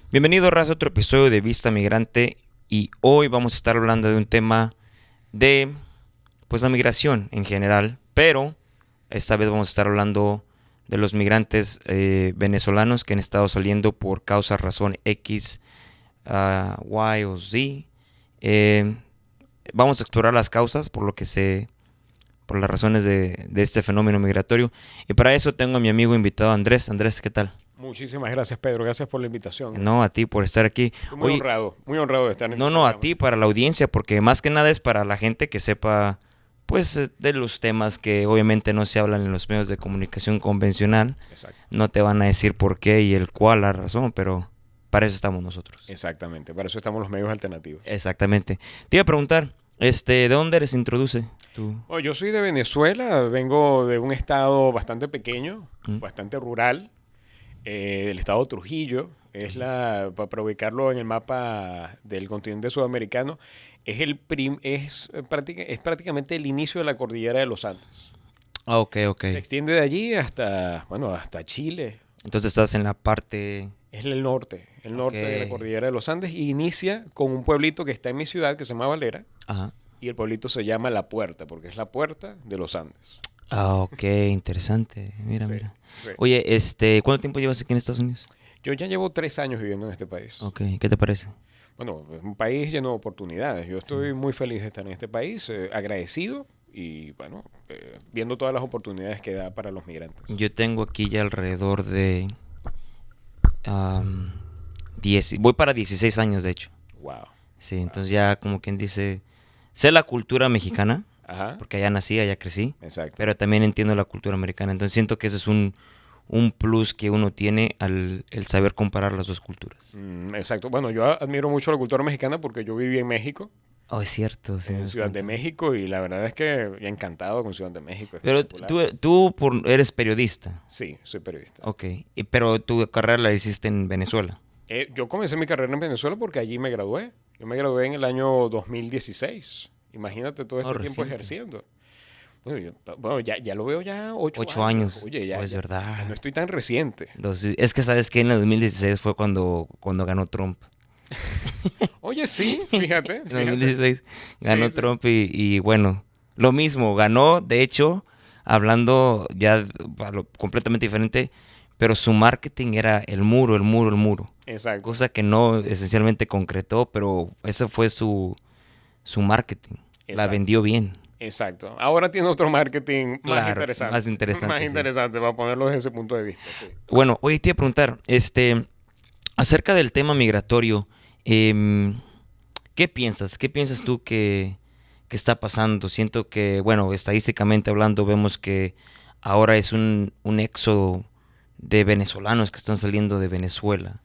Bienvenido, raza, a otro episodio de Vista Migrante, y hoy vamos a estar hablando de un tema de, pues, la migración en general, pero esta vez vamos a estar hablando de los migrantes venezolanos que han estado saliendo por causa, razón X, Y o Z. Vamos a explorar las causas por las razones de este fenómeno migratorio, y para eso tengo a mi amigo invitado Andrés. Andrés, ¿qué tal? Muchísimas gracias, Pedro. Gracias por la invitación. No, a ti por estar aquí. Estoy muy honrado de estar en No, este no, a programa. ti, para la audiencia, porque más que nada es para la gente que sepa, pues, de los temas que obviamente no se hablan en los medios de comunicación convencional. Exacto. No te van a decir por qué y el cuál, la razón, pero para eso estamos nosotros. Exactamente, para eso estamos los medios alternativos. Exactamente. Te iba a preguntar, ¿de dónde eres? Introduce tú. Oh, yo soy de Venezuela, vengo de un estado bastante pequeño, bastante rural, del estado Trujillo. Para ubicarlo en el mapa del continente sudamericano, es prácticamente el inicio de la cordillera de los Andes. Ah, ok. Se extiende de allí hasta Chile. Entonces estás en la parte... Es el norte de la Ok. cordillera de los Andes, y inicia con un pueblito que está en mi ciudad que se llama Valera, Ajá. y el pueblito se llama La Puerta porque es la puerta de los Andes. Ah, ok, interesante. Mira, Sí, mira. sí. Oye, ¿cuánto tiempo llevas aquí en Estados Unidos? Yo ya llevo 3 años viviendo en este país. Ok, ¿qué te parece? Bueno, es un país lleno de oportunidades. Yo estoy muy feliz de estar en este país, agradecido y, bueno, viendo todas las oportunidades que da para los migrantes. Yo tengo aquí ya alrededor de voy para 16 años, de hecho. Wow. Sí, entonces ya como quien dice, sé la cultura mexicana, Ajá. porque allá nací, allá crecí, Exacto. pero también entiendo la cultura americana. Entonces siento que ese es un plus que uno tiene el saber comparar las dos culturas. Exacto. Bueno, yo admiro mucho la cultura mexicana porque yo viví en México, Oh, es cierto. Sí, me en has Ciudad de comentado. México, y la verdad es que encantado con Ciudad de México. Pero espectacular. tú eres periodista. Sí, soy periodista. Ok, pero tu carrera la hiciste en Venezuela. Yo comencé mi carrera en Venezuela porque allí me gradué. Yo me gradué en el año 2016. Imagínate todo este tiempo Reciente. ejerciendo. Bueno, ya lo veo ya 8 8 años. Oye, ya, Oh, es ya verdad. no estoy tan reciente. Es que sabes que en el 2016 fue cuando ganó Trump. Oye, sí, fíjate. En 2016 Sí, ganó sí. Trump y bueno, lo mismo, ganó, de hecho, hablando ya completamente diferente, pero su marketing era el muro. Exacto. Cosa que no esencialmente concretó, pero ese fue su marketing. La Exacto. vendió bien. Exacto. Ahora tiene otro marketing más Claro, interesante. más interesante, Más sí. interesante, para ponerlo desde ese punto de vista, sí. Bueno, hoy te iba a preguntar, acerca del tema migratorio, ¿qué piensas? ¿Qué piensas tú que está pasando? Siento que, bueno, estadísticamente hablando, vemos que ahora es un éxodo de venezolanos que están saliendo de Venezuela.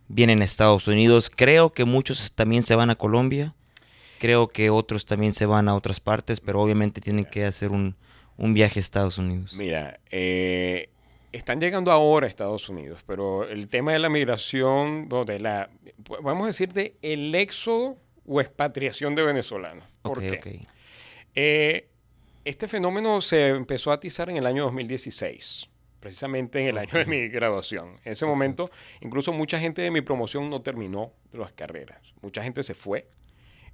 Vienen a Estados Unidos. Creo que muchos también se van a Colombia. Creo que otros también se van a otras partes, pero obviamente tienen que hacer un viaje a Estados Unidos. Mira, están llegando ahora a Estados Unidos, pero el tema de la migración, vamos a decir, de el éxodo o expatriación de venezolanos. ¿Por qué? Ok. Este fenómeno se empezó a atizar en el año 2016, precisamente en el año de mi graduación. En ese momento, incluso mucha gente de mi promoción no terminó las carreras. Mucha gente se fue.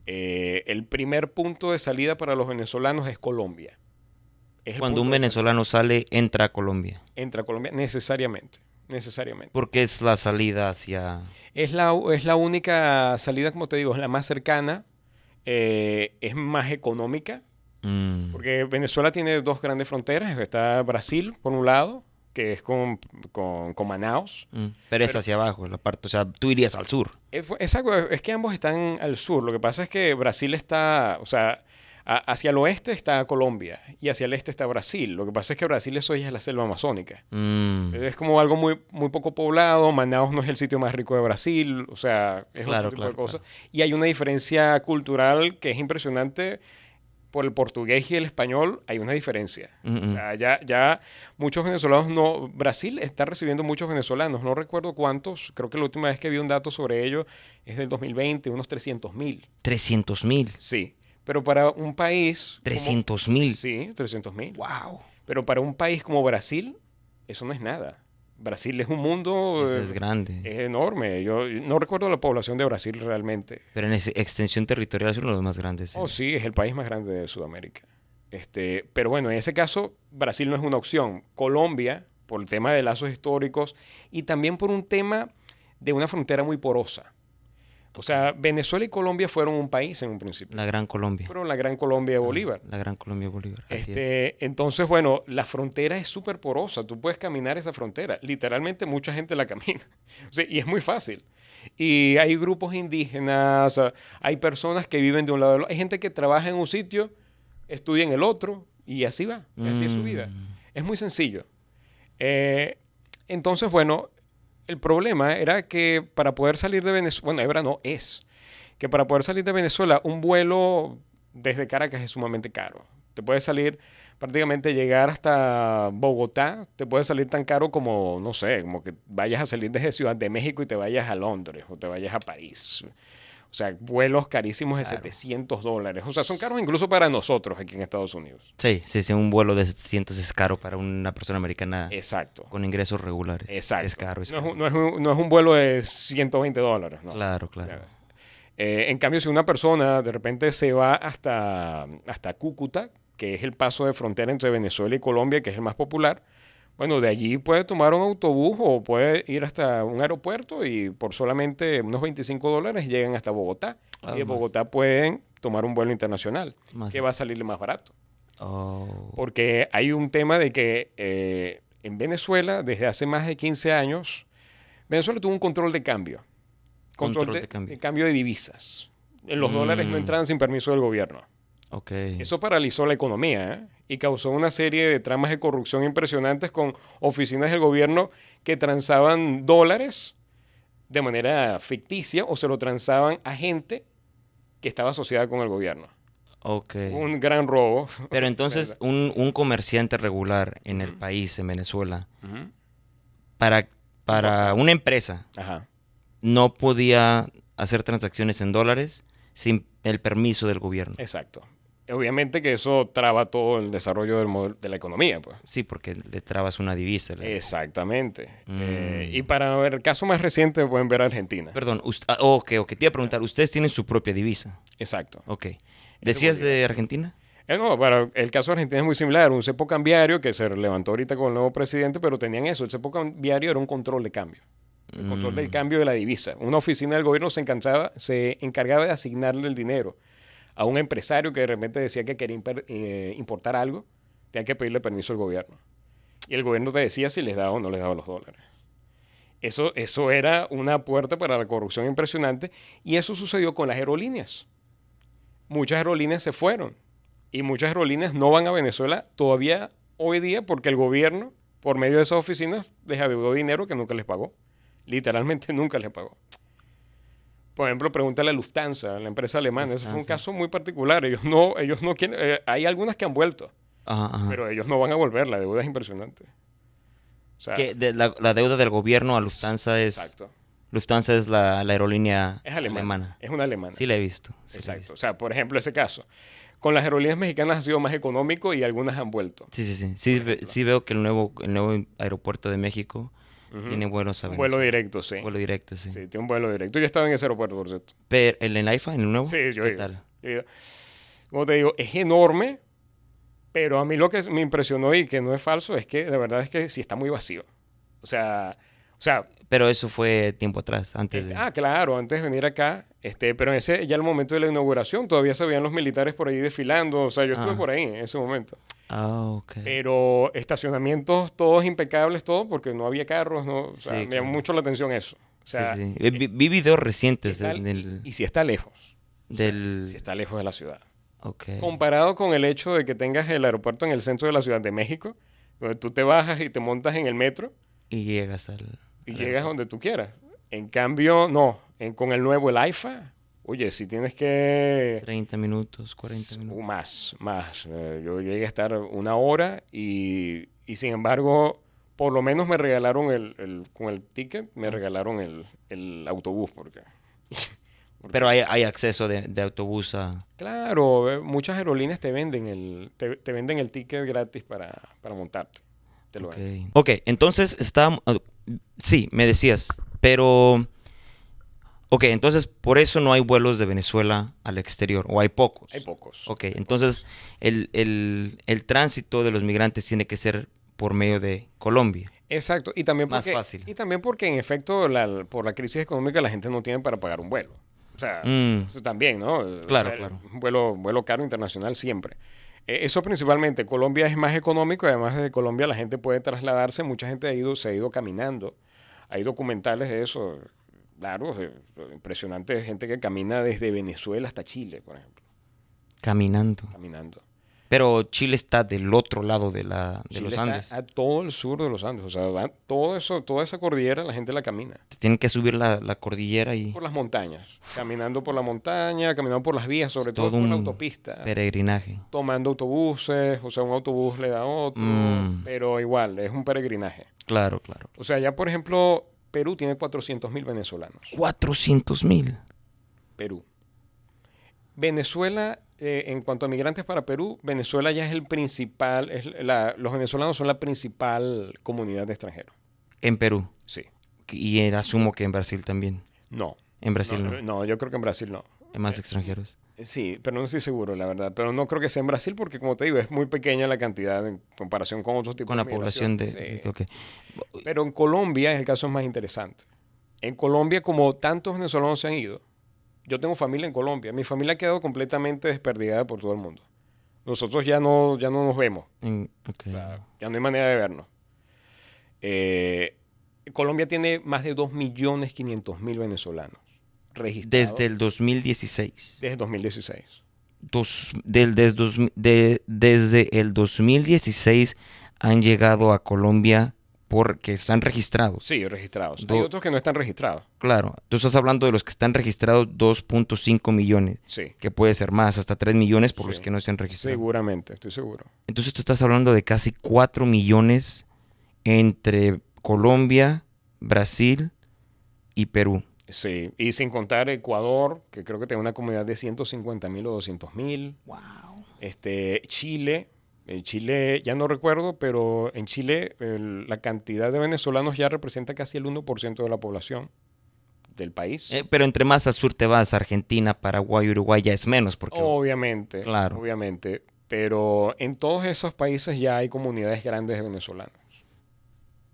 El primer punto de salida para los venezolanos es Colombia. Es el Cuando punto un de salida. venezolano sale, entra a Colombia. Entra a Colombia necesariamente. Porque es la salida hacia... Es la única salida, como te digo, es la más cercana, es más económica, porque Venezuela tiene 2 grandes fronteras. Está Brasil, por un lado, que es con Manaus. Pero es hacia abajo, la parte, o sea, tú irías al sur. Exacto, es que ambos están al sur. Lo que pasa es que Brasil está, o sea, hacia el oeste está Colombia y hacia el este está Brasil. Lo que pasa es que Brasil eso ya es la selva amazónica. Es como algo muy, muy poco poblado. Manaus no es el sitio más rico de Brasil. O sea, es otro tipo de cosas. Claro. Y hay una diferencia cultural que es impresionante. Por el portugués y el español hay una diferencia. O sea, ya muchos venezolanos no... Brasil está recibiendo muchos venezolanos. No recuerdo cuántos. Creo que la última vez que vi un dato sobre ello es del 2020, unos 300,000. ¿300,000? Sí. Pero para un país... 300,000. Sí, 300,000. Wow. Pero para un país como Brasil, eso no es nada. Brasil es un mundo... Es grande. Es enorme. Yo no recuerdo la población de Brasil realmente. Pero en extensión territorial es uno de los más grandes. Oh, sí, es el país más grande de Sudamérica. Pero bueno, en ese caso, Brasil no es una opción. Colombia, por el tema de lazos históricos y también por un tema de una frontera muy porosa. O sea, Venezuela y Colombia fueron un país en un principio. La Gran Colombia. Fueron la Gran Colombia de Bolívar. La Gran Colombia de Bolívar. Así es. Entonces, bueno, la frontera es súper porosa. Tú puedes caminar esa frontera. Literalmente mucha gente la camina. O sea, y es muy fácil. Y hay grupos indígenas, hay personas que viven de un lado. Hay gente que trabaja en un sitio, estudia en el otro, y así va. Y así es su vida. Es muy sencillo. Entonces, bueno, el problema era que para poder salir de Venezuela, bueno, ahora no es, que para poder salir de Venezuela, un vuelo desde Caracas es sumamente caro. Te puede salir, prácticamente llegar hasta Bogotá, te puede salir tan caro como, no sé, como que vayas a salir desde Ciudad de México y te vayas a Londres o te vayas a París. O sea, vuelos carísimos de $700. O sea, son caros incluso para nosotros aquí en Estados Unidos. Sí, un vuelo de 700 es caro para una persona americana. Exacto. Con ingresos regulares. Exacto. Es caro, es no, caro. No es un vuelo de $120, ¿no? Claro. En cambio, si una persona de repente se va hasta Cúcuta, que es el paso de frontera entre Venezuela y Colombia, que es el más popular, bueno, de allí puede tomar un autobús o puede ir hasta un aeropuerto y por solamente unos $25 llegan hasta Bogotá. Y de Bogotá pueden tomar un vuelo internacional, que va a salirle más barato. Oh. Porque hay un tema de que en Venezuela, desde hace más de 15 años, Venezuela tuvo un control de cambio. Control de cambio de divisas. Los dólares no entraban sin permiso del gobierno. Okay. Eso paralizó la economía y causó una serie de tramas de corrupción impresionantes con oficinas del gobierno que transaban dólares de manera ficticia o se lo transaban a gente que estaba asociada con el gobierno. Okay. Un gran robo. Pero entonces un comerciante regular en el país, en Venezuela, para una empresa, no podía hacer transacciones en dólares sin el permiso del gobierno. Exacto. Obviamente que eso traba todo el desarrollo de la economía, pues. Sí, porque le trabas una divisa. Exactamente. Y para ver el caso más reciente pueden ver Argentina. Perdón, ok, te iba a preguntar, ¿ustedes tienen su propia divisa? Exacto. Ok. ¿Decías de Argentina? No, bueno, el caso de Argentina es muy similar. Un cepo cambiario que se levantó ahorita con el nuevo presidente, pero tenían eso. El cepo cambiario era un control de cambio. El control del cambio de la divisa. Una oficina del gobierno se encargaba de asignarle el dinero a un empresario que de repente decía que quería importar algo, tenía que pedirle permiso al gobierno. Y el gobierno te decía si les daba o no les daba los dólares. Eso era una puerta para la corrupción impresionante. Y eso sucedió con las aerolíneas. Muchas aerolíneas se fueron. Y muchas aerolíneas no van a Venezuela todavía hoy día porque el gobierno, por medio de esas oficinas, les adeudó dinero que nunca les pagó. Literalmente nunca les pagó. Por ejemplo, pregúntale a Lufthansa, la empresa alemana. Ese fue un caso muy particular. Ellos no quieren... hay algunas que han vuelto. Pero ellos no van a volver. La deuda es impresionante. O sea, la deuda del gobierno a Lufthansa es... Exacto. Lufthansa es la aerolínea alemana. Es una alemana. Sí, la he visto. Exacto. O sea, por ejemplo, ese caso. Con las aerolíneas mexicanas ha sido más económico y algunas han vuelto. Sí veo que el nuevo aeropuerto de México tiene vuelos a Venezuela. Vuelo directo, sí. Vuelo directo, sí. Sí, tiene un vuelo directo. Yo estaba en ese aeropuerto, por cierto. Pero, ¿en el AIFA, en el nuevo? Sí, yo ¿Qué he ido. tal? Como te digo, es enorme, pero a mí lo que me impresionó y que no es falso es que de verdad es que sí está muy vacío. O sea... Pero eso fue tiempo atrás, antes de... claro, antes de venir acá, pero en ese ya el momento de la inauguración todavía se veían los militares por ahí desfilando, o sea, yo estuve por ahí en ese momento. Ok. Pero estacionamientos todos impecables, todo, porque no había carros, ¿no? O sea, me llamó mucho la atención eso. O sea, vi videos recientes y si está lejos. Si está lejos de la ciudad. Okay. Comparado con el hecho de que tengas el aeropuerto en el centro de la Ciudad de México, donde tú te bajas y te montas en el metro. Y llegas llegas donde tú quieras. En cambio, no. Con el nuevo, el AIFA, oye, si tienes que... 30 minutos, 40 minutos. Más. Yo llegué a estar 1 hora y sin embargo, por lo menos me regalaron con el ticket, me regalaron el autobús porque Pero hay acceso de autobús a... Claro, muchas aerolíneas te venden el ticket gratis para montarte. Te lo venden. Ok, entonces está... sí, me decías, pero... Ok, entonces por eso no hay vuelos de Venezuela al exterior, o hay pocos. Hay pocos. Ok, Hay entonces pocos. el tránsito de los migrantes tiene que ser por medio de Colombia. Exacto. Más fácil. Y también porque en efecto por la crisis económica la gente no tiene para pagar un vuelo. O sea, Mm, eso también, ¿no? claro, claro. Un vuelo caro internacional siempre. Eso principalmente. Colombia es más económico y además de Colombia la gente puede trasladarse. Mucha gente se ha ido caminando. Hay documentales de eso. Claro, impresionante gente que camina desde Venezuela hasta Chile, por ejemplo. Caminando. Caminando. Pero Chile está del otro lado de Chile los está Andes. a todo el sur de los Andes. O sea, todo eso, toda esa cordillera la gente la camina. Tienen que subir la cordillera y Por las montañas. Caminando por la montaña, caminando por las vías, sobre todo todo por la un autopista. peregrinaje. Tomando autobuses, o sea, un autobús le da a otro. Mm, Pero igual, es un peregrinaje. claro, claro. O sea, ya por ejemplo, Perú tiene 400.000 venezolanos. 400,000. Perú. Venezuela, en cuanto a migrantes para Perú, Venezuela ya es el principal, los venezolanos son la principal comunidad de extranjeros. En Perú. Sí. Y asumo que en Brasil también. No. En Brasil no. No, yo creo que en Brasil no. Hay más extranjeros. Sí, pero no estoy seguro, la verdad. Pero no creo que sea en Brasil porque, como te digo, es muy pequeña la cantidad en comparación con otros tipos Con de la población migración. de... Sí. sí, ok. Pero en Colombia el caso es más interesante. En Colombia, como tantos venezolanos se han ido, yo tengo familia en Colombia. Mi familia ha quedado completamente desperdigada por todo el mundo. Nosotros ya no nos vemos. Ok. O sea, ya no hay manera de vernos. Eh, Colombia tiene más de 2.500.000 venezolanos registrados Desde el 2016. desde 2016. Desde el 2016 han llegado a Colombia porque están registrados. Sí, registrados. Hay Do- otros que no están registrados. Claro, tú estás hablando de los que están registrados 2.5 millones, Sí, que puede ser más, hasta 3 millones por los sí. que no se han registrado. Seguramente, estoy seguro. Entonces tú estás hablando de casi 4 millones entre Colombia, Brasil y Perú. Sí, y sin contar Ecuador, que creo que tiene una comunidad de 150.000 o 200.000. Wow. Chile, en Chile ya no recuerdo, pero en Chile la cantidad de venezolanos ya representa casi el 1% de la población del país. Pero entre más al sur te vas, Argentina, Paraguay, Uruguay, ya es menos, porque... Obviamente, Claro. obviamente. Pero en todos esos países ya hay comunidades grandes de venezolanos.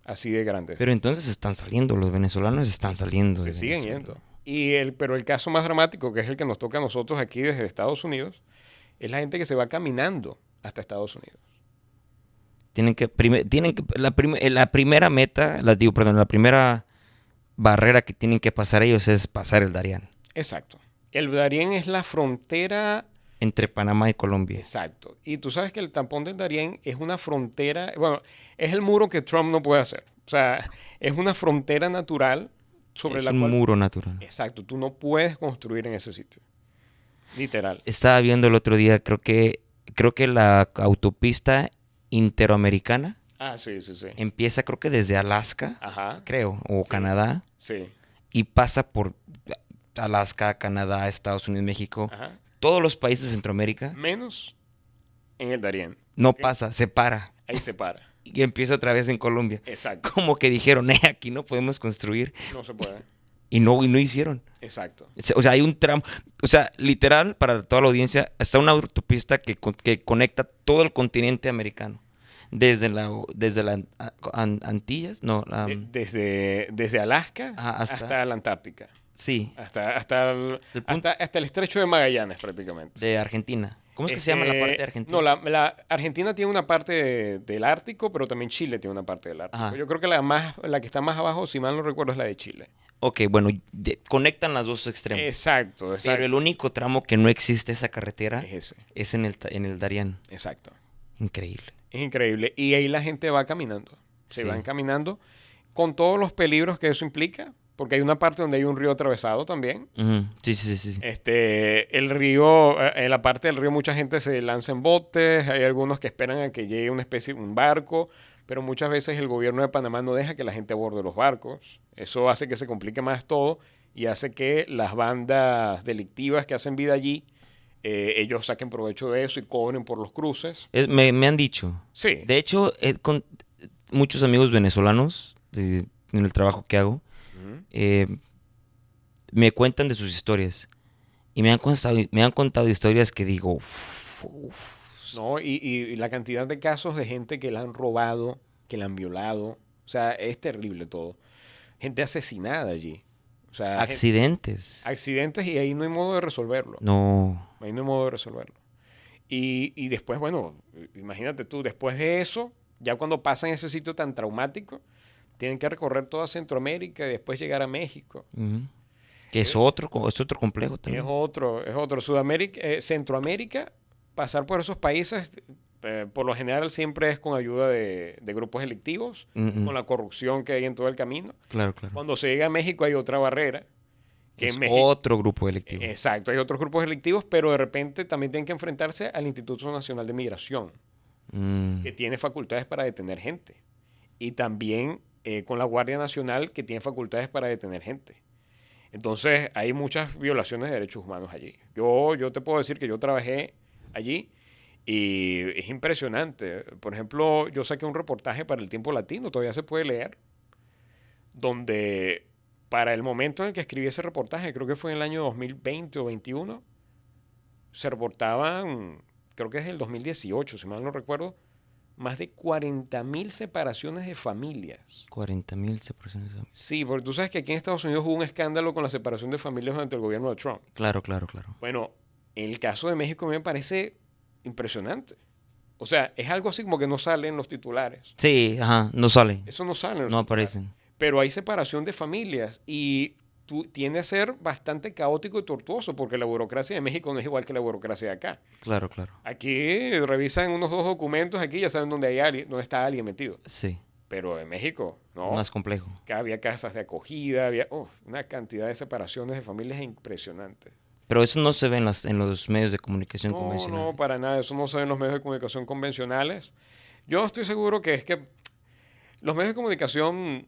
Así de grandes. Pero entonces están saliendo, los venezolanos están saliendo Se de siguen Venezuela. yendo. Pero el caso más dramático, que es el que nos toca a nosotros aquí desde Estados Unidos, es la gente que se va caminando hasta Estados Unidos. La primera meta, la primera barrera que tienen que pasar ellos es pasar el Darién, Exacto. El Darién es la frontera. entre Panamá y Colombia. Exacto. Y tú sabes que el tampón del Darién es una frontera, bueno, es el muro que Trump no puede hacer. O sea, es una frontera natural sobre Es la un cual... muro natural. Exacto, tú no puedes construir en ese sitio. Literal. Estaba viendo el otro día, creo que la autopista interoamericana Ah, sí, sí, sí. empieza creo que desde Alaska, Ajá. creo, o Sí. Canadá, Sí. y pasa por Alaska, Canadá, Estados Unidos, México, Ajá. todos los países de Centroamérica. Menos en el Darién. No ¿Ok? pasa, se para Ahí se para. y empieza otra vez en Colombia. Exacto. Como que dijeron, aquí no podemos construir No se puede. y no hicieron. Exacto. O sea, hay un tramo, o sea, literal, para toda la audiencia, está una autopista que conecta todo el continente americano. Desde las Antillas, no, Desde Alaska hasta- hasta la Antártica. sí, Hasta hasta el estrecho de Magallanes, prácticamente. de Argentina. ¿Cómo es que se llama la parte de Argentina? No, la Argentina tiene una parte del Ártico, pero también Chile tiene una parte del Ártico. Ajá. Yo creo que la que está más abajo, si mal no recuerdo, es la de Chile. Ok, bueno, conectan las dos extremos. Exacto, exacto. Pero el único tramo que no existe esa carretera Es ese. es en el Darién. Exacto. Increíble. Es increíble. Y ahí la gente va caminando. Se Sí. van caminando con todos los peligros que eso implica. Porque hay una parte donde hay un río atravesado también. Ujú. Sí, sí, sí, sí. El río, en la parte del río mucha gente se lanza en botes, hay algunos que esperan a que llegue una especie, un barco, pero muchas veces el gobierno de Panamá no deja que la gente aborde los barcos. Eso hace que se complique más todo y hace que las bandas delictivas que hacen vida allí, ellos saquen provecho de eso y cobren por los cruces. Me han dicho. Sí. De hecho, con muchos amigos venezolanos en el trabajo que hago, Ujú. me cuentan de sus historias. Y me han contado historias que digo, "Uf". ¿No? Y la cantidad de casos de gente que la han robado, que la han violado. O sea, es terrible todo. Gente asesinada allí. O sea, Accidentes. accidentes y ahí no hay modo de resolverlo. No, Ahí no hay modo de resolverlo. Y después, bueno, imagínate tú, después de eso, ya cuando pasan ese sitio tan traumático, tienen que recorrer toda Centroamérica y después llegar a México. ujú. Que Eh, es otro complejo Es también. otro, es otro. Sudamérica, Centroamérica, pasar por esos países, por lo general siempre es con ayuda de grupos delictivos, Mm, con la corrupción que hay en todo el camino. claro, claro. Cuando se llega a México hay otra barrera, que Es en México, otro grupo delictivo. exacto, hay otros grupos delictivos, pero de repente también tienen que enfrentarse al Instituto Nacional de Migración, Mm, que tiene facultades para detener gente. Y también con la Guardia Nacional, que tiene facultades para detener gente. Entonces, hay muchas violaciones de derechos humanos allí. Yo te puedo decir que yo trabajé allí y es impresionante. Por ejemplo, yo saqué un reportaje para el Tiempo Latino, todavía se puede leer, donde para el momento en el que escribí ese reportaje, creo que fue en el año 2020 o 21, se reportaban, creo que es el 2018, si mal no recuerdo, más de 40.000 separaciones de familias. 40,000 separaciones. Sí, porque tú sabes que aquí en Estados Unidos hubo un escándalo con la separación de familias durante el gobierno de Trump. Claro, claro, claro. Bueno, en el caso de México a mí me parece impresionante. O sea, es algo así como que no sale en los titulares. Sí, ajá, no sale, Eso no sale en los no titulares. aparecen. Pero hay separación de familias y tiende a ser bastante caótico y tortuoso porque la burocracia de México no es igual que la burocracia de acá. Claro, claro. Aquí revisan unos dos documentos aquí, ya saben dónde hay alguien, dónde está alguien metido. Sí, Pero en México, no. más complejo. Que había casas de acogida, había una cantidad de separaciones de familias impresionantes. Pero eso no se ve en los medios de comunicación No, convencionales. no, para nada. Eso no se ve en los medios de comunicación convencionales. Yo estoy seguro que es que los medios de comunicación,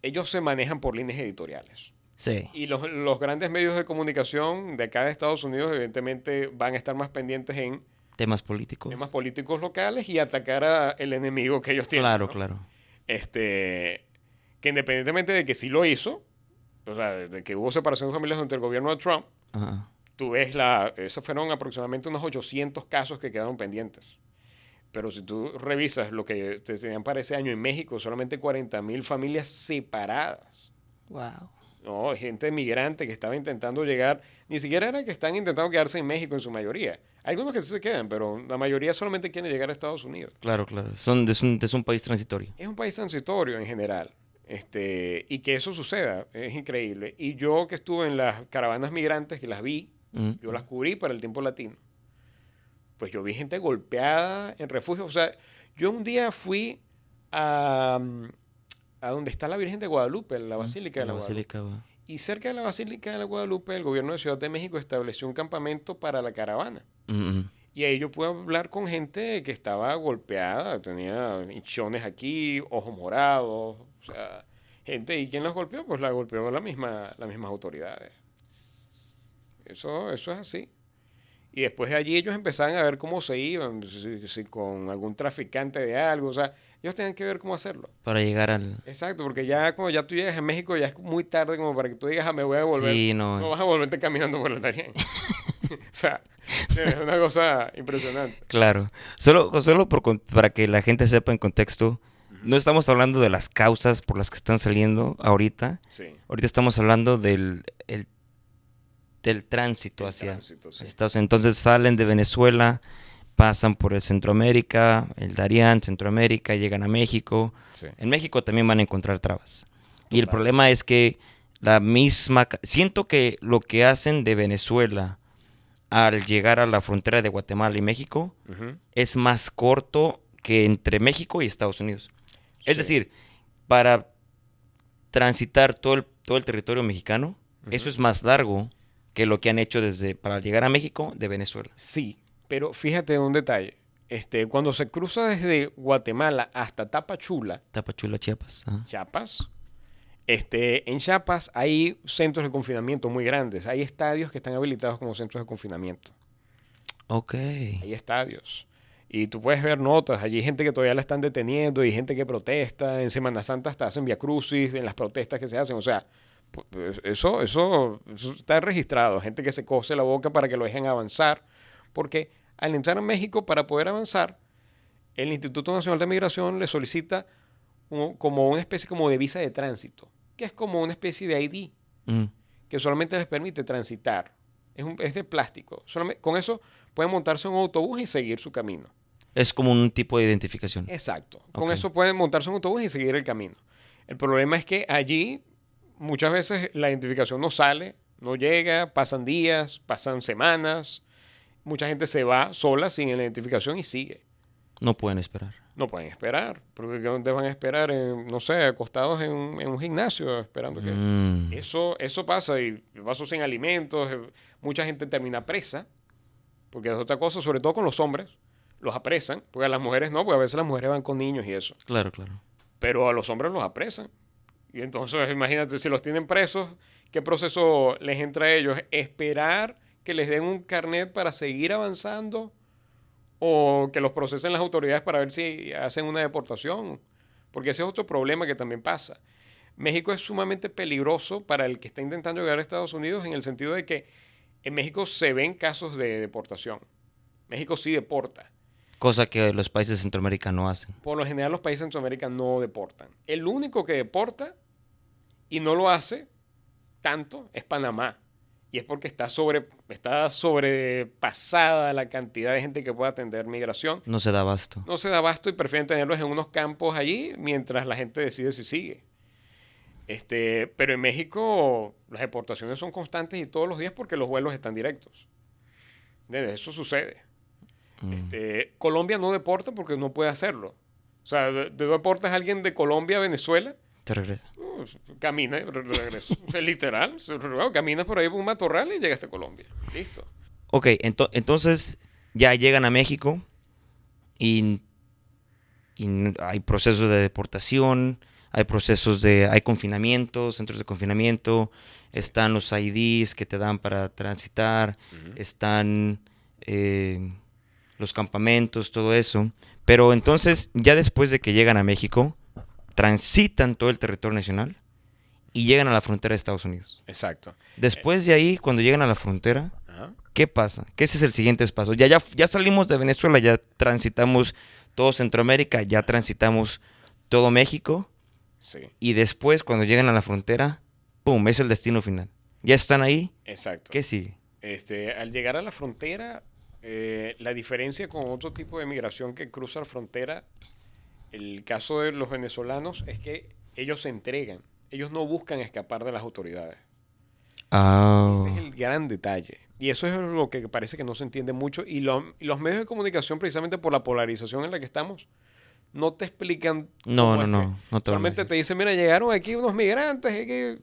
ellos se manejan por líneas editoriales. Sí, Y los grandes medios de comunicación de acá de Estados Unidos, evidentemente, van a estar más pendientes en temas políticos. temas políticos locales y atacar al enemigo que ellos tienen, Claro, ¿no? claro. Que independientemente de que sí lo hizo, o sea, de que hubo separación de familias durante el gobierno de Trump, Ajá. tú ves esos fueron aproximadamente unos 800 casos que quedaron pendientes. Pero si tú revisas lo que te tenían para ese año en México, solamente 40.000 familias separadas. Wow. No, gente migrante que estaba intentando llegar, ni siquiera era que están intentando quedarse en México en su mayoría. Hay algunos que sí se quedan, pero la mayoría solamente quieren llegar a Estados Unidos. Claro, claro. Es un país transitorio. Es un país transitorio en general. Y que eso suceda es increíble. Y yo que estuve en las caravanas migrantes, que las vi, Mm. yo las cubrí para el Tiempo Latino, pues yo vi gente golpeada en refugios. O sea, yo un día fui a, a donde está la Virgen de Guadalupe, la Basílica de La la Guadalupe. Basílica. Y cerca de la Basílica de la Guadalupe, el gobierno de Ciudad de México estableció un campamento para la caravana. Mm, mm. Y ahí yo pude hablar con gente que estaba golpeada, tenía hinchones aquí, ojos morados, o sea, gente. ¿Y quién los golpeó? Pues la golpeó las mismas autoridades. Eso es así. Y después de allí ellos empezaban a ver cómo se iban, si con algún traficante de algo, o sea, ellos tenían que ver cómo hacerlo. Para llegar al... Exacto, porque ya cuando ya tú llegas a México ya es muy tarde como para que tú digas, me voy a volver. Sí, No no. vas a volverte caminando por el Darién. O sea, es una cosa impresionante. Claro. Para que la gente sepa en contexto, no estamos hablando de las causas por las que están saliendo ahorita. Sí. Ahorita estamos hablando del tránsito El hacia tránsito, sí. Estados Unidos. Entonces salen de Venezuela, pasan por el Centroamérica, el Darién, Centroamérica, llegan a México. Sí. En México también van a encontrar trabas. Y el Total. problema es que siento que lo que hacen de Venezuela al llegar a la frontera de Guatemala y México Ujú. es más corto que entre México y Estados Unidos. Es Sí. decir, para transitar todo el territorio mexicano, eso es más largo que lo que han hecho para llegar a México de Venezuela. Sí, pero fíjate un detalle. Cuando se cruza desde Guatemala hasta Tapachula, Tapachula, Chiapas. Ajá. Chiapas, En Chiapas hay centros de confinamiento muy grandes. Hay estadios que están habilitados como centros de confinamiento. Ok. Hay estadios. Y tú puedes ver notas. Allí hay gente que todavía la están deteniendo y gente que protesta. En Semana Santa hasta hacen viacrucis en las protestas que se hacen. O sea, eso está registrado. Gente que se cose la boca para que lo dejen avanzar. Porque al entrar a México, para poder avanzar, el Instituto Nacional de Migración le solicita como una especie como de visa de tránsito, que es como una especie de ID, Mm. que solamente les permite transitar. Es de plástico. Con eso pueden montarse en un autobús y seguir su camino. Es como un tipo de identificación. Exacto. Ok. Con eso pueden montarse en un autobús y seguir el camino. El problema es que allí muchas veces la identificación no sale, no llega, pasan días, pasan semanas. Mucha gente se va sola sin la identificación y sigue. No pueden esperar. No pueden esperar, porque ¿dónde van a esperar? No sé, acostados en un gimnasio esperando que... Mm. Eso pasa y paso sin alimentos, mucha gente termina presa, porque es otra cosa, sobre todo con los hombres, los apresan, porque a las mujeres no, porque a veces las mujeres van con niños y eso, Claro, claro. pero a los hombres los apresan. Y entonces imagínate, si los tienen presos, ¿qué proceso les entra a ellos? ¿Esperar que les den un carnet para seguir avanzando? ¿O que los procesen las autoridades para ver si hacen una deportación? Porque ese es otro problema que también pasa. México es sumamente peligroso para el que está intentando llegar a Estados Unidos en el sentido de que en México se ven casos de deportación. México sí deporta. Cosa que los países de Centroamérica no hacen. Por lo general los países de Centroamérica no deportan. El único que deporta y no lo hace tanto es Panamá. Y es porque está sobrepasada la cantidad de gente que puede atender migración. No se da abasto. No se da abasto y prefieren tenerlos en unos campos allí mientras la gente decide si sigue. Pero en México las deportaciones son constantes y todos los días porque los vuelos están directos. ¿Entiendes? Eso sucede. Colombia no deporta porque no puede hacerlo. O sea, de deportas a alguien de Colombia a Venezuela, Te regresa. camina y regresa. Es literal. Caminas por ahí por un matorral y llegas a Colombia. Listo. Ok, entonces ya llegan a México y hay procesos de deportación, hay confinamientos, centros de confinamiento, están los IDs que te dan para transitar, están los campamentos, todo eso. Pero entonces, ya después de que llegan a México, transitan todo el territorio nacional y llegan a la frontera de Estados Unidos. Exacto. Después de ahí, cuando llegan a la frontera, Ajá. ¿qué pasa? ¿Qué ese es el siguiente paso? Ya salimos de Venezuela, ya transitamos todo Centroamérica, ya transitamos todo México. Sí. Y después, cuando llegan a la frontera, ¡pum! Es el destino final. Ya están ahí. Exacto. ¿Qué sigue? Al llegar a la frontera, la diferencia con otro tipo de migración que cruza la frontera, el caso de los venezolanos es que ellos se entregan. Ellos no buscan escapar de las autoridades. Ese es el gran detalle. Y eso es lo que parece que no se entiende mucho. Y los medios de comunicación, precisamente por la polarización en la que estamos, no te explican. No cómo es que te van a solamente decir. te dicen, mira, llegaron aquí unos migrantes.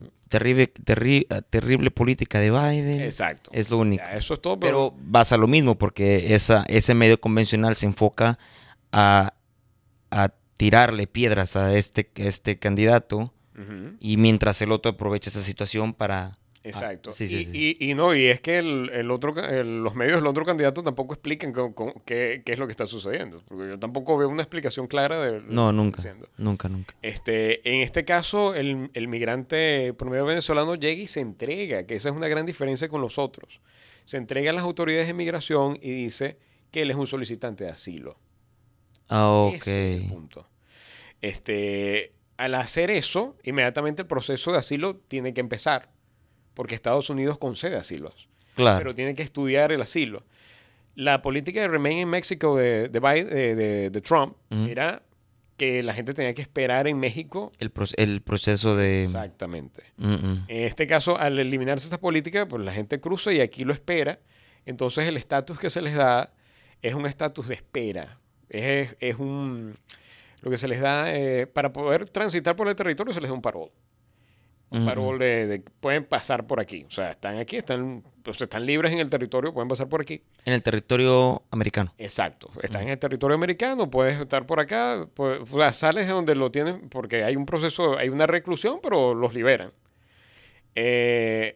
Terrible política de Biden. Exacto. Es lo único. Ya, eso es todo. Pero vas a lo mismo, porque ese medio convencional se enfoca a tirarle piedras a este candidato, Ujú. y mientras el otro aprovecha esa situación para... Exacto. Sí. Y es que los medios del otro candidato tampoco explican qué es lo que está sucediendo. Porque yo tampoco veo una explicación clara de lo que No, está nunca. diciendo. Nunca. En este caso, el migrante promedio venezolano llega y se entrega, que esa es una gran diferencia con los otros. Se entrega a las autoridades de migración y dice que él es un solicitante de asilo. Ok. Ese es el punto. Al hacer eso, inmediatamente el proceso de asilo tiene que empezar, porque Estados Unidos concede asilos, Claro. pero tiene que estudiar el asilo. La política de Remain in Mexico de Trump Ujú. era que la gente tenía que esperar en México. El proceso de... Exactamente. Mm. En este caso, al eliminarse esta política, pues la gente cruza y aquí lo espera. Entonces el estatus que se les da es un estatus de espera. Lo que se les da para poder transitar por el territorio se les da un parol. Un parol pueden pasar por aquí. O sea, están aquí, están libres en el territorio, pueden pasar por aquí. En el territorio americano. Exacto. Están en el territorio americano, puedes estar por acá, pues, o sea, sales de donde lo tienen, porque hay un proceso, hay una reclusión, pero los liberan.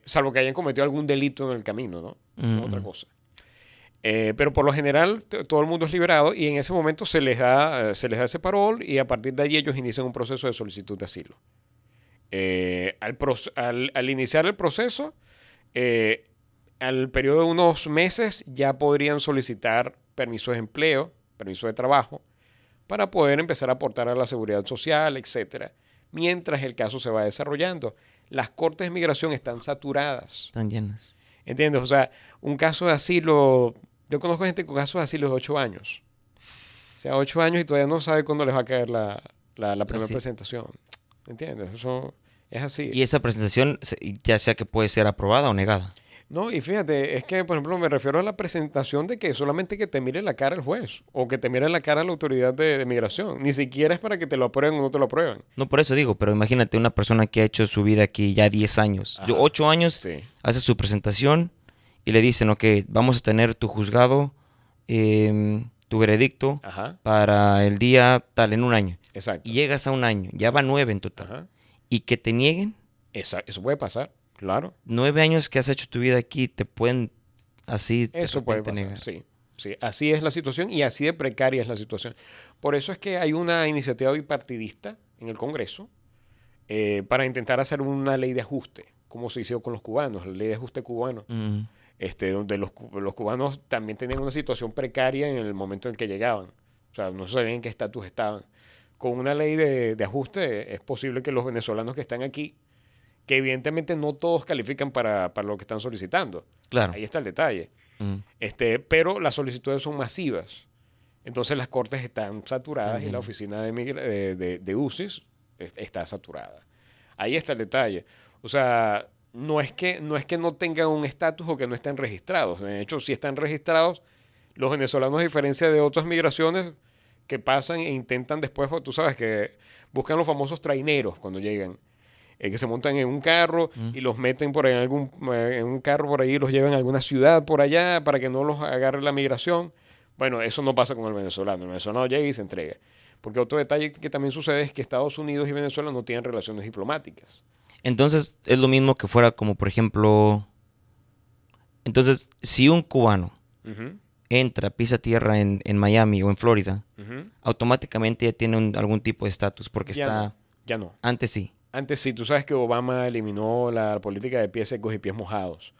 Salvo que hayan cometido algún delito en el camino, ¿no? Es otra cosa. Pero por lo general todo el mundo es liberado y en ese momento se les da ese parol y a partir de allí ellos inician un proceso de solicitud de asilo. Al iniciar el proceso, al periodo de unos meses ya podrían solicitar permiso de empleo, permiso de trabajo, para poder empezar a aportar a la seguridad social, etcétera, mientras el caso se va desarrollando. Las cortes de migración están saturadas. Están llenas. ¿Entiendes? O sea, un caso de asilo, yo conozco gente con casos de asilo de 8 años. O sea, 8 años y todavía no sabe cuándo les va a caer la primera presentación. ¿Entiendes? Eso es así. Y esa presentación, ya sea que puede ser aprobada o negada. No, y fíjate, es que, por ejemplo, me refiero a la presentación de que solamente que te mire la cara el juez o que te mire la cara la autoridad de migración. Ni siquiera es para que te lo aprueben o no te lo aprueben. No, por eso digo, pero imagínate una persona que ha hecho su vida aquí ya 10 años. Ajá. 8 años, Sí. hace su presentación y le dicen, ok, vamos a tener tu juzgado, tu veredicto Ajá. para el día tal, en un año. Exacto. Y llegas a un año, ya va 9 en total. Ajá. Y que te nieguen, Eso puede pasar, claro. 9 años que has hecho tu vida aquí, te pueden así de Eso puede repente pasar, negar. sí. Sí, así es la situación y así de precaria es la situación. Por eso es que hay una iniciativa bipartidista en el Congreso para intentar hacer una ley de ajuste, como se hizo con los cubanos, la ley de ajuste cubano, donde los cubanos también tenían una situación precaria en el momento en que llegaban. O sea, no sabían en qué estatus estaban. Con una ley de ajuste es posible que los venezolanos que están aquí, que evidentemente no todos califican para lo que están solicitando. Claro. Ahí está el detalle. Pero las solicitudes son masivas. Entonces las cortes están saturadas y la oficina de UCIS está saturada. Ahí está el detalle. O sea, no es que no tengan un estatus o que no estén registrados. De hecho, si están registrados, los venezolanos, a diferencia de otras migraciones que pasan e intentan después, tú sabes que buscan los famosos traineros cuando llegan. Que se montan en un carro y los meten por ahí en un carro por ahí y los llevan a alguna ciudad por allá para que no los agarre la migración. Bueno, eso no pasa con el venezolano. El venezolano llega y se entrega. Porque otro detalle que también sucede es que Estados Unidos y Venezuela no tienen relaciones diplomáticas. Entonces, es lo mismo que fuera como, por ejemplo... Entonces, si un cubano entra, pisa tierra en Miami o en Florida, automáticamente ya tiene algún tipo de estatus porque Ya no. Antes sí. Antes sí, tú sabes que Obama eliminó la política de pies secos y pies mojados.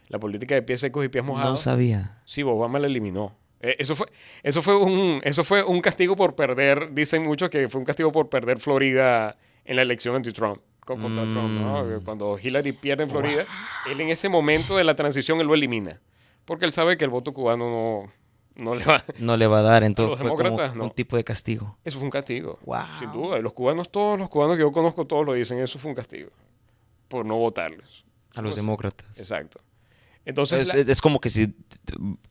La política de pies secos y pies mojados. No sabía. Sí, Obama la eliminó. Eso fue un castigo por perder. Dicen muchos que fue un castigo por perder Florida en la elección anti-Trump. Contra Trump, ¿no? Cuando Hillary pierde en Florida, él en ese momento de la transición él lo elimina. Porque él sabe que el voto cubano no le va a dar, entonces fue como un tipo de castigo. Eso fue un castigo. Wow. Sin duda. Y todos los cubanos que yo conozco, todos lo dicen, eso fue un castigo. Por no votarles. A los demócratas. Exacto. Entonces... Es como que si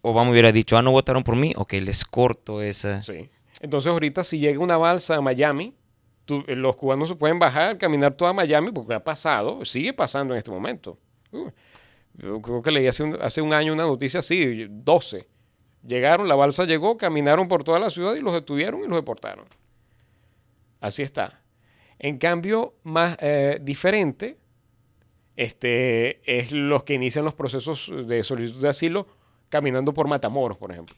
Obama hubiera dicho, no votaron por mí, ok, les corto esa... Sí. Entonces ahorita si llega una balsa a Miami, los cubanos se pueden bajar, caminar toda Miami, porque ha pasado, sigue pasando en este momento. Yo creo que leí hace un año una noticia así, 12. Llegaron, la balsa llegó, caminaron por toda la ciudad y los detuvieron y los deportaron. Así está. En cambio, más diferente es los que inician los procesos de solicitud de asilo caminando por Matamoros, por ejemplo.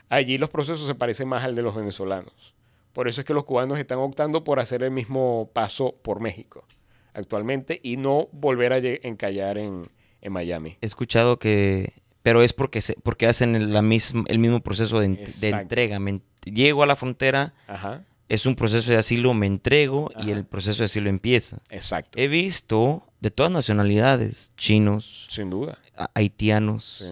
Allí los procesos se parecen más al de los venezolanos. Por eso es que los cubanos están optando por hacer el mismo paso por México actualmente y no volver a encallar en Miami. He escuchado que... Pero es porque hacen el mismo proceso de entrega. Llego a la frontera, es un proceso de asilo, me entrego y el proceso de asilo empieza. Exacto. He visto de todas nacionalidades, chinos, sin duda, haitianos.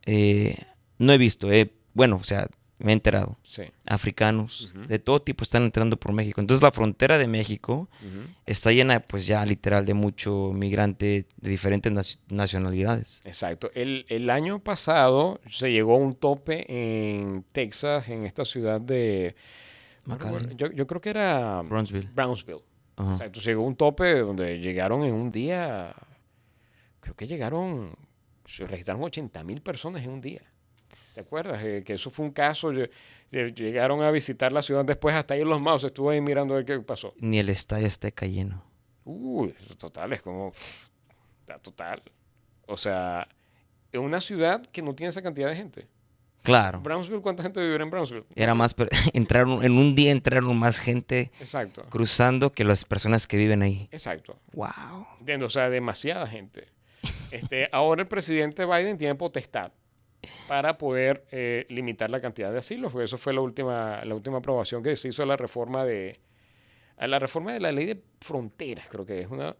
Sí. No he visto, bueno, o sea, me he enterado. Sí. Africanos, de todo tipo están entrando por México. Entonces la frontera de México está llena, pues ya literal, de mucho migrante de diferentes nacionalidades. Exacto. El año pasado se llegó a un tope en Texas, en esta ciudad de... yo creo que era... Brownsville. Ajá. O sea, entonces llegó un tope donde llegaron en un día, creo que se registraron 80.000 personas en un día. ¿Te acuerdas? Que eso fue un caso. Llegaron a visitar la ciudad después, hasta ahí los Maus estuvo ahí mirando a ver qué pasó. Ni el estadio Azteca lleno. Uy, total, es como, está total. O sea, en una ciudad que no tiene esa cantidad de gente. Claro. Brownsville, ¿cuánta gente vive en Brownsville? Era más, en un día entraron más gente Exacto, cruzando que las personas que viven ahí. exacto. Wow. ¿Entiendes? O sea, demasiada gente. Ahora el presidente Biden tiene potestad para poder limitar la cantidad de asilos, porque eso fue la última aprobación que se hizo a la reforma de la ley de fronteras, creo que es una.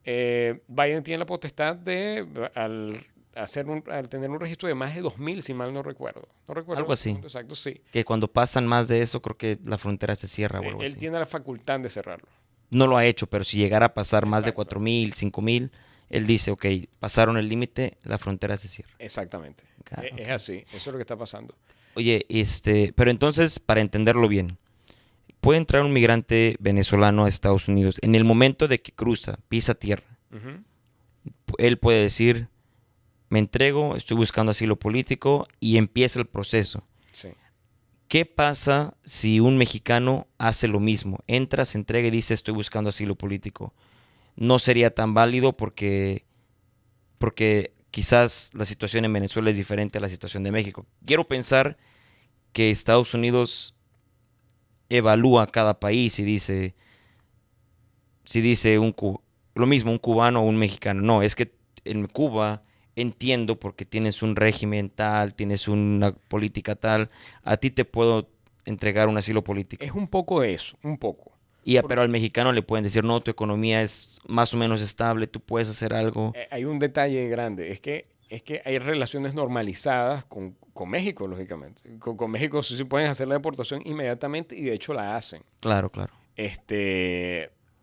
Biden tiene la potestad de, al tener un registro de más de 2.000, si mal no recuerdo. No recuerdo Algo el así. número exacto, sí. Que cuando pasan más de eso, creo que la frontera se cierra Sí, o algo él así. tiene la facultad de cerrarlo. No lo ha hecho, pero si llegara a pasar más de Exacto. 4,000, 5,000, él dice, ok, pasaron el límite, la frontera se cierra. Exactamente. Claro, Es ok. así. Eso es lo que está pasando. Oye, pero entonces, para entenderlo bien, puede entrar un migrante venezolano a Estados Unidos en el momento de que cruza, pisa tierra. Ujú. Él puede decir, me entrego, estoy buscando asilo político y empieza el proceso. Sí. ¿Qué pasa si un mexicano hace lo mismo? Entra, se entrega y dice, estoy buscando asilo político. No sería tan válido porque quizás la situación en Venezuela es diferente a la situación de México. Quiero pensar que Estados Unidos evalúa cada país y dice, si dice lo mismo un cubano o un mexicano. No, es que en Cuba entiendo porque tienes un régimen tal, tienes una política tal, a ti te puedo entregar un asilo político. Es un poco de eso, un poco. Pero al mexicano le pueden decir, no, tu economía es más o menos estable, tú puedes hacer algo. Hay un detalle grande, es que hay relaciones normalizadas con México, lógicamente. Con México sí pueden hacer la deportación inmediatamente y de hecho la hacen. Claro, claro.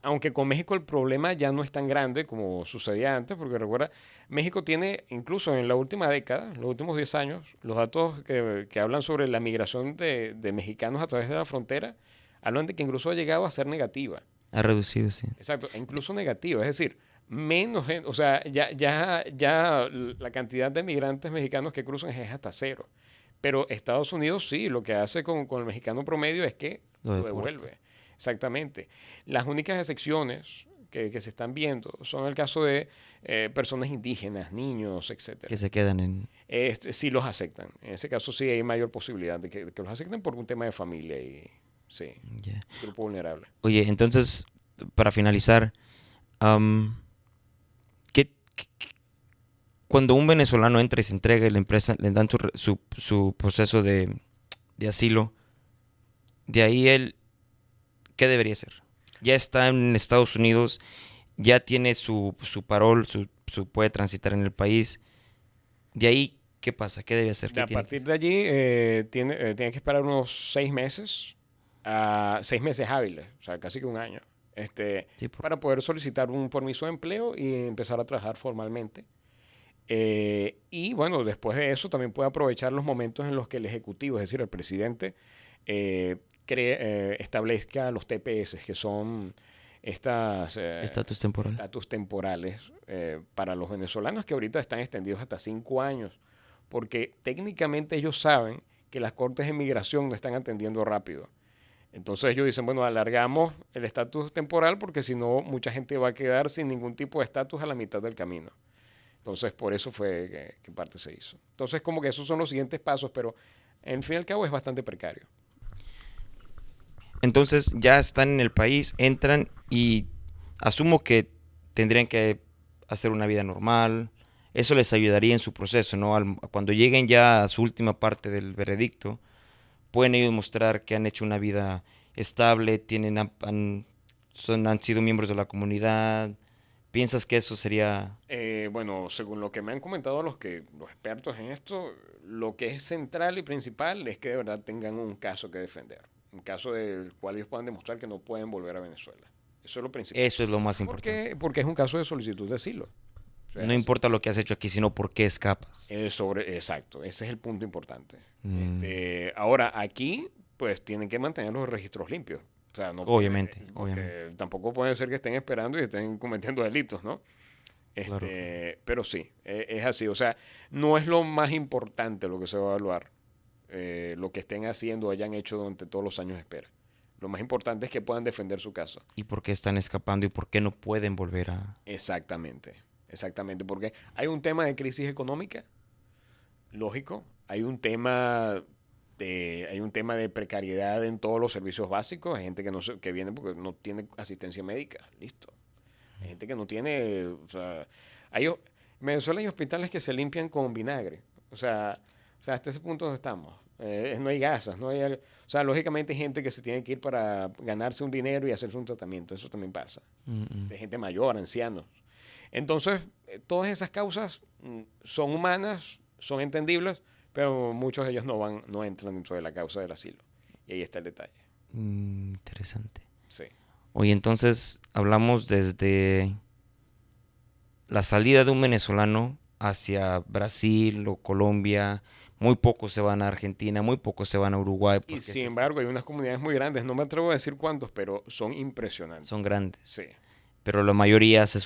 Aunque con México el problema ya no es tan grande como sucedía antes, porque recuerda, México tiene, incluso en la última década, los últimos 10 años, los datos que hablan sobre la migración de mexicanos a través de la frontera, hablan de que incluso ha llegado a ser negativa. Ha reducido, sí. Exacto, e incluso negativa, es decir, menos gente, o sea, ya la cantidad de migrantes mexicanos que cruzan es hasta cero. Pero Estados Unidos sí, lo que hace con el mexicano promedio es que Lo lo deporta. devuelve. Exactamente. Las únicas excepciones que se están viendo son el caso de personas indígenas, niños, etcétera. Que se quedan en... Sí los aceptan. En ese caso sí hay mayor posibilidad de que los acepten por un tema de familia y sí, Ya. grupo vulnerable. Oye, entonces, para finalizar, am, cuando un venezolano entra y se entrega y la empresa le dan su proceso de asilo, de ahí él, ¿qué debería hacer? Ya está en Estados Unidos, ya tiene su parol, puede transitar en el país. De ahí, ¿qué pasa? ¿Qué debe hacer? ¿Qué A tiene que partir hacer? de allí tiene que esperar unos 6 meses, 6 meses hábiles, o sea, casi que un año, Sí, para poder solicitar un permiso de empleo y empezar a trabajar formalmente. Y bueno, después de eso también puede aprovechar los momentos en los que el ejecutivo, es decir, el presidente, eh, establezca los TPS, que son estas estatus temporal. estatus temporales para los venezolanos que ahorita están extendidos hasta 5 años, porque técnicamente ellos saben que las cortes de migración no están atendiendo rápido. Entonces ellos dicen, bueno, alargamos el estatus temporal porque si no, mucha gente va a quedar sin ningún tipo de estatus a la mitad del camino. Entonces, por eso fue que parte se hizo. Entonces, como que esos son los siguientes pasos, pero en fin y al cabo es bastante precario. Entonces ya están en el país, entran y asumo que tendrían que hacer una vida normal. Eso les ayudaría en su proceso, ¿no? Cuando lleguen ya a su última parte del veredicto, pueden ellos mostrar que han hecho una vida estable, han sido miembros de la comunidad. ¿Piensas que eso sería... Bueno, según lo que me han comentado los expertos en esto, lo que es central y principal es que de verdad tengan un caso que defender. Un caso del cual ellos puedan demostrar que no pueden volver a Venezuela. Eso es lo principal. Eso es lo más ¿Por importante. qué? Porque es un caso de solicitud de asilo. O sea, No importa lo que has hecho aquí, sino por qué escapas. exacto, ese es el punto importante. Mm, Ahora, aquí, pues tienen que mantener los registros limpios. O sea, no Obviamente, porque obviamente. tampoco puede ser que estén esperando y estén cometiendo delitos, ¿no? Claro, claro. Pero sí, es así. O sea, no es lo más importante lo que se va a evaluar, lo que estén haciendo o hayan hecho durante todos los años de espera. Lo más importante es que puedan defender su caso. ¿Y por qué están escapando y por qué no pueden volver a...? Exactamente, exactamente. Porque hay un tema de crisis económica, lógico. Hay un tema de precariedad en todos los servicios básicos. Hay gente que, que viene porque no tiene asistencia médica. Listo. Hay gente que no tiene, o sea, en Venezuela hay hospitales que se limpian con vinagre. O sea, hasta ese punto no estamos. No hay gasas, o sea, lógicamente hay gente que se tiene que ir para ganarse un dinero y hacerse un tratamiento. Eso también pasa. Mm, mm. De gente mayor, ancianos. Entonces, todas esas causas son humanas, son entendibles, pero muchos de ellos no entran dentro de la causa del asilo. Y ahí está el detalle. Interesante. Sí. Oye, entonces hablamos desde la salida de un venezolano hacia Brasil o Colombia. Muy pocos se van a Argentina, muy pocos se van a Uruguay Y porque sin embargo, hay unas comunidades muy grandes, no me atrevo a decir cuántos, pero son impresionantes. son grandes. Sí, Pero la mayoría hace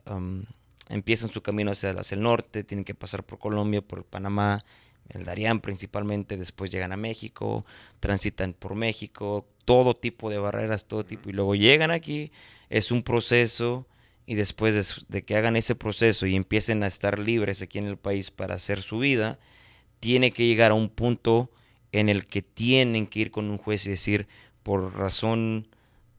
am, empiezan su camino hacia el norte, tienen que pasar por Colombia, por Panamá, el Darién principalmente, después llegan a México, transitan por México, todo tipo de barreras, todo tipo, y luego llegan aquí, es un proceso, y después de que hagan ese proceso y empiecen a estar libres aquí en el país para hacer su vida, tiene que llegar a un punto en el que tienen que ir con un juez y decir, por razón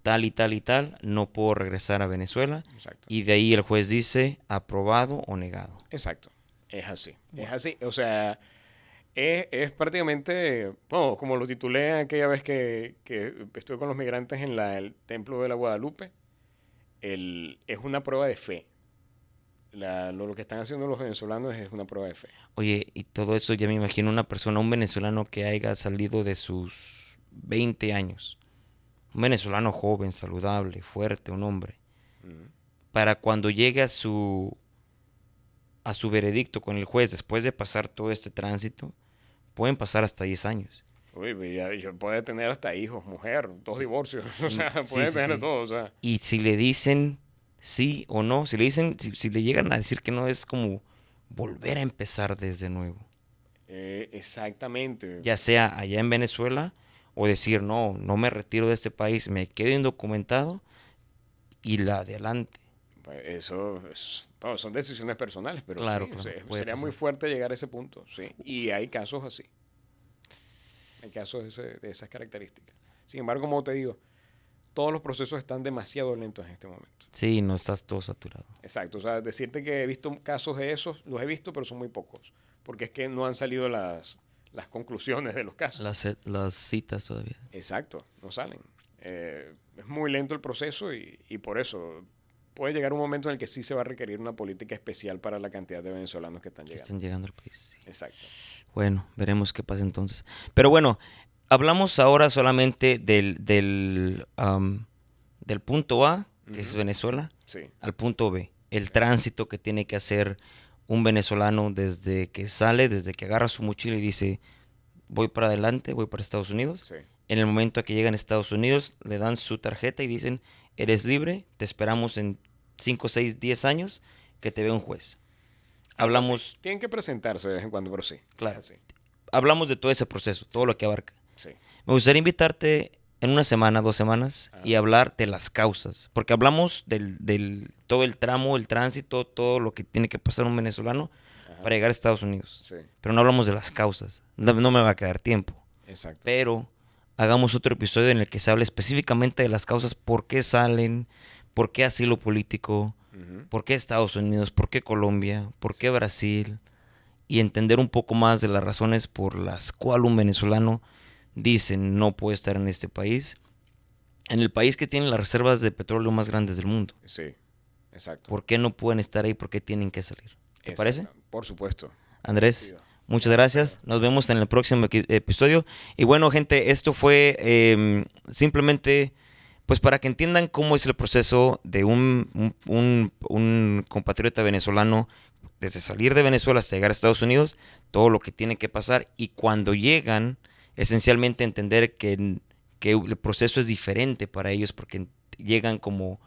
tal y tal y tal, no puedo regresar a Venezuela. exacto. Y de ahí el juez dice aprobado o negado. Exacto. Es así. Es Wow. así. O sea, es prácticamente, bueno, como lo titulé aquella vez que estuve con los migrantes en el Templo de la Guadalupe, es una prueba de fe. Lo que están haciendo los venezolanos es una prueba de fe. Oye, y todo eso ya me imagino una persona, un venezolano que haya salido de sus 20 años. Un venezolano joven, saludable, fuerte, un hombre. Ujú. Para cuando llegue a su veredicto con el juez, después de pasar todo este tránsito, pueden pasar hasta 10 años. Uy, puede tener hasta hijos, mujer, dos divorcios, o sea, Sí, puede sí, tener sí. todo, o sea. Y si le dicen sí o no, si le dicen, si le llegan a decir que no, es como volver a empezar desde nuevo. Exactamente. Ya sea allá en Venezuela o decir, no, no me retiro de este país, me quedo indocumentado y la adelante. Pues bueno, son decisiones personales, pero Claro, sí, o claro, sea, puede sería muy pasar. fuerte llegar a ese punto, sí. Y hay casos así, hay casos de esas características. Sin embargo, como te digo, todos los procesos están demasiado lentos en este momento. Sí, no estás todo saturado. Exacto, o sea, decirte que he visto casos de esos, los he visto, pero son muy pocos, porque es que no han salido las conclusiones de los casos. Las citas todavía. Exacto, no salen. Es muy lento el proceso y por eso puede llegar un momento en el que sí se va a requerir una política especial para la cantidad de venezolanos que están Que llegando. están llegando al país. Sí. Exacto. Bueno, veremos qué pasa entonces. Pero bueno, hablamos ahora solamente del punto A, que es Ujú. Venezuela, Sí, al punto B. El sí, tránsito que tiene que hacer un venezolano desde que sale, desde que agarra su mochila y dice, voy para adelante, voy para Estados Unidos. sí. En el momento a que llegan a Estados Unidos, le dan su tarjeta y dicen, eres libre, te esperamos en 5, 6, 10 años que te vea un juez. Algo así. Hablamos, Tienen que presentarse de vez en cuando, pero sí, es claro, así. hablamos de todo ese proceso, todo Sí, lo que abarca. sí. Me gustaría invitarte en una semana, 2 semanas, y Ajá, hablar de las causas, porque hablamos todo el tramo, el tránsito, todo lo que tiene que pasar un venezolano ajá. para llegar a Estados Unidos. Sí, Pero no hablamos de las causas, no, no me va a quedar tiempo. exacto. Pero hagamos otro episodio en el que se hable específicamente de las causas, por qué salen, por qué asilo político, Ujú. por qué Estados Unidos, por qué Colombia, por Sí, qué Brasil, y entender un poco más de las razones por las cuales un venezolano dice no puede estar en este país, en el país que tiene las reservas de petróleo más grandes del mundo. sí, exacto. ¿Por qué no pueden estar ahí? ¿Por qué tienen que salir? ¿Te parece? Exacto. Por supuesto. Andrés, Agradecido. muchas Gracias, Pedro. gracias. Nos vemos en el próximo episodio. Y bueno, gente, esto fue simplemente pues para que entiendan cómo es el proceso de un compatriota venezolano desde salir de Venezuela hasta llegar a Estados Unidos, todo lo que tiene que pasar y cuando llegan esencialmente entender que el proceso es diferente para ellos porque llegan como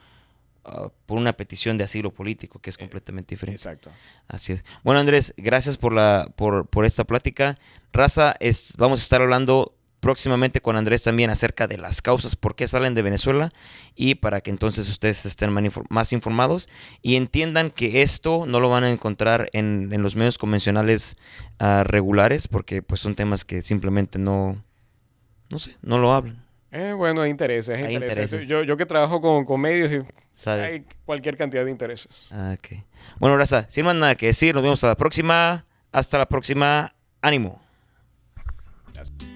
por una petición de asilo político que es completamente diferente. Exacto. Así es. Bueno, Andrés, gracias por esta plática. Raza, vamos a estar hablando próximamente con Andrés también acerca de las causas por qué salen de Venezuela y para que entonces ustedes estén más informados y entiendan que esto no lo van a encontrar en los medios convencionales regulares porque pues son temas que simplemente no sé, no lo hablan. Bueno, hay intereses, Hay intereses. Yo que trabajo con medios y ¿Sabes? hay cualquier cantidad de intereses. Ok. Bueno, Raza, sin más nada que decir, nos vemos a la próxima. Hasta la próxima. Ánimo. Gracias.